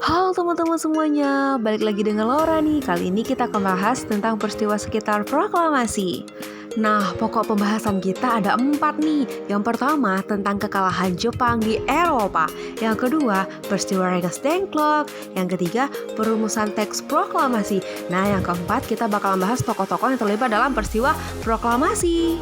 Halo teman-teman semuanya, balik lagi dengan Laura nih. Kali ini kita akan bahas tentang peristiwa sekitar proklamasi. Nah, pokok pembahasan kita ada 4 nih. Yang pertama, tentang kekalahan Jepang di Eropa. Yang kedua, peristiwa Regensdengklok. Yang ketiga, perumusan teks proklamasi. Nah, yang keempat, kita bakalan bahas tokoh-tokoh yang terlibat dalam peristiwa proklamasi.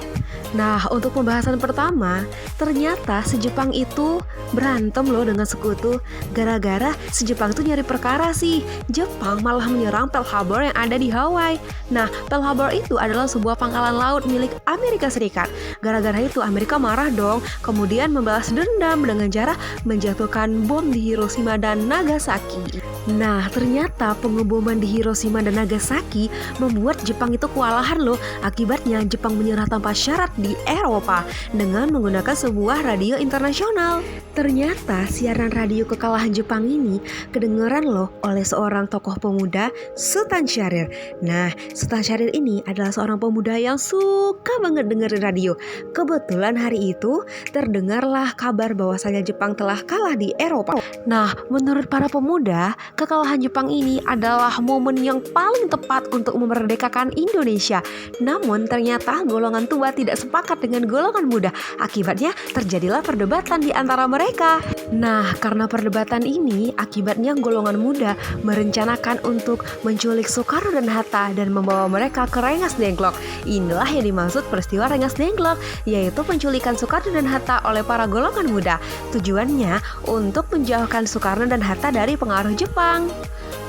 Nah, untuk pembahasan pertama, ternyata si Jepang itu berantem loh dengan sekutu. Gara-gara si Jepang itu nyari perkara sih. Jepang malah menyerang Pearl Harbor yang ada di Hawaii. Nah, Pearl Harbor itu adalah sebuah pangkalan laut milik Amerika Serikat. Gara-gara itu Amerika marah dong, kemudian membalas dendam dengan cara menjatuhkan bom di Hiroshima dan Nagasaki. Nah, ternyata pengeboman di Hiroshima dan Nagasaki membuat Jepang itu kewalahan loh. Akibatnya Jepang menyerah tanpa syarat di Eropa dengan menggunakan sebuah radio internasional. Ternyata siaran radio kekalahan Jepang ini kedengeran loh oleh seorang tokoh pemuda, Sultan Syahrir. Nah, Sultan Syahrir ini adalah seorang pemuda yang suka banget dengerin radio. Kebetulan hari itu terdengarlah kabar bahwasanya Jepang telah kalah di Eropa. Nah, menurut para pemuda, kekalahan Jepang ini adalah momen yang paling tepat untuk memerdekakan Indonesia. Namun ternyata golongan tua tidak sepakat dengan golongan muda. Akibatnya terjadilah perdebatan di antara mereka. Nah, karena perdebatan ini, akibatnya golongan muda merencanakan untuk menculik Soekarno dan Hatta dan membawa mereka ke Rengasdengklok. Inilah yang dimaksud peristiwa Rengasdengklok, yaitu penculikan Soekarno dan Hatta oleh para golongan muda. Tujuannya untuk menjauhkan Soekarno dan Hatta dari pengaruh Jepang.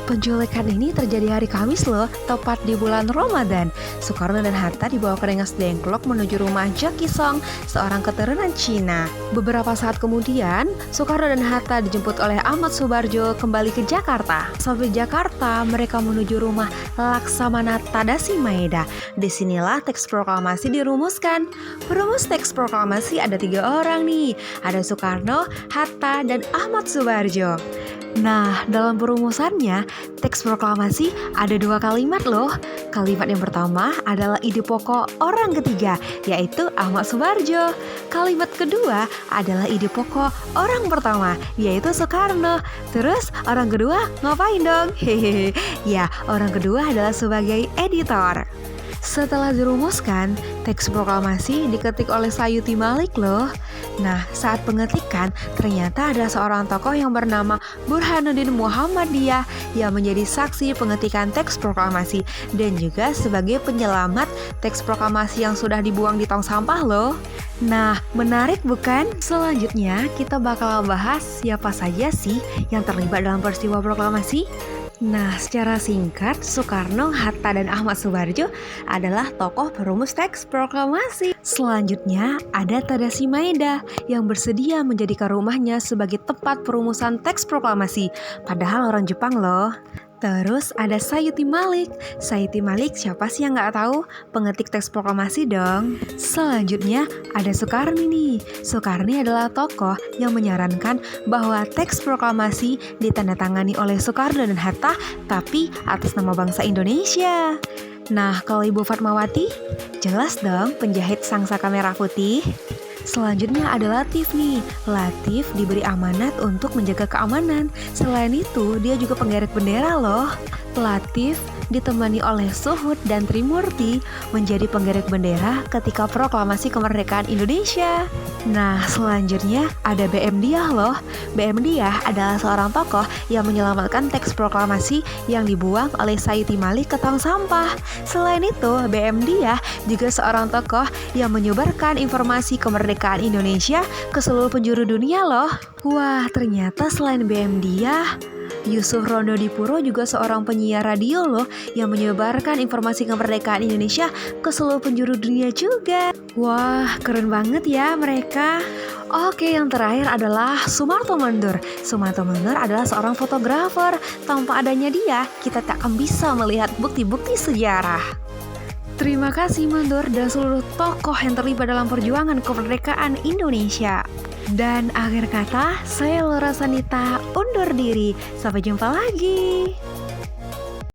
Penculikan ini terjadi hari Kamis loh, tepat di bulan Ramadan. Soekarno dan Hatta dibawa ke Rengasdengklok menuju rumah Jaki Song, seorang keturunan Cina. Beberapa saat kemudian, Soekarno dan Hatta dijemput oleh Ahmad Subarjo kembali ke Jakarta. Sampai Jakarta, mereka menuju rumah Laksamana Tadashi Maeda. Disinilah teks proklamasi dirumuskan. Perumus teks proklamasi ada 3 orang nih, ada Soekarno, Hatta, dan Ahmad Subarjo. Nah, dalam perumusannya, teks proklamasi ada 2 kalimat loh. Kalimat yang pertama adalah ide pokok orang ketiga, yaitu Ahmad Subarjo. Kalimat kedua adalah ide pokok orang pertama, yaitu Soekarno. Terus orang kedua ngapain dong? Hehehe. Ya, orang kedua adalah sebagai editor. Setelah dirumuskan, teks proklamasi diketik oleh Sayuti Malik loh. Nah, saat pengetikan, ternyata ada seorang tokoh yang bernama Burhanuddin Muhammadiyah yang menjadi saksi pengetikan teks proklamasi dan juga sebagai penyelamat teks proklamasi yang sudah dibuang di tong sampah loh. Nah, menarik bukan? Selanjutnya, kita bakal bahas siapa saja sih yang terlibat dalam peristiwa proklamasi. Nah, secara singkat, Soekarno, Hatta, dan Ahmad Subarjo adalah tokoh perumus teks proklamasi. Selanjutnya, ada Tadashi Maeda yang bersedia menjadikan rumahnya sebagai tempat perumusan teks proklamasi. Padahal orang Jepang loh. Terus ada Sayuti Malik. Sayuti Malik siapa sih yang gak tahu? Pengetik teks proklamasi dong. Selanjutnya ada Soekarni nih. Soekarni adalah tokoh yang menyarankan bahwa teks proklamasi ditandatangani oleh Soekarno dan Hatta, tapi atas nama bangsa Indonesia. Nah, kalau Ibu Fatmawati, jelas dong penjahit sangsaka merah putih. Selanjutnya ada Latif nih. Latif diberi amanat untuk menjaga keamanan. Selain itu, dia juga penggerek bendera loh. Latif ditemani oleh Suhud dan Trimurti menjadi penggerek bendera ketika proklamasi kemerdekaan Indonesia. Nah, selanjutnya ada BM Diah loh. BM Diah adalah seorang tokoh yang menyelamatkan teks proklamasi yang dibuang oleh Sayuti Malik ke tong sampah. Selain itu, BM Diah juga seorang tokoh yang menyebarkan informasi kemerdekaan Indonesia ke seluruh penjuru dunia loh. Wah, ternyata selain BM Diah, Yusuf Rondodipuro juga seorang penyiar radio loh yang menyebarkan informasi kemerdekaan Indonesia ke seluruh penjuru dunia juga. Wah, keren banget ya mereka. Oke, yang terakhir adalah Sumarto Mandur. Sumarto Mandur adalah seorang fotografer. Tanpa adanya dia, kita tak akan bisa melihat bukti-bukti sejarah. Terima kasih Mandur dan seluruh tokoh yang terlibat dalam perjuangan kemerdekaan Indonesia. Dan akhir kata, saya Laura Sanita undur diri. Sampai jumpa lagi.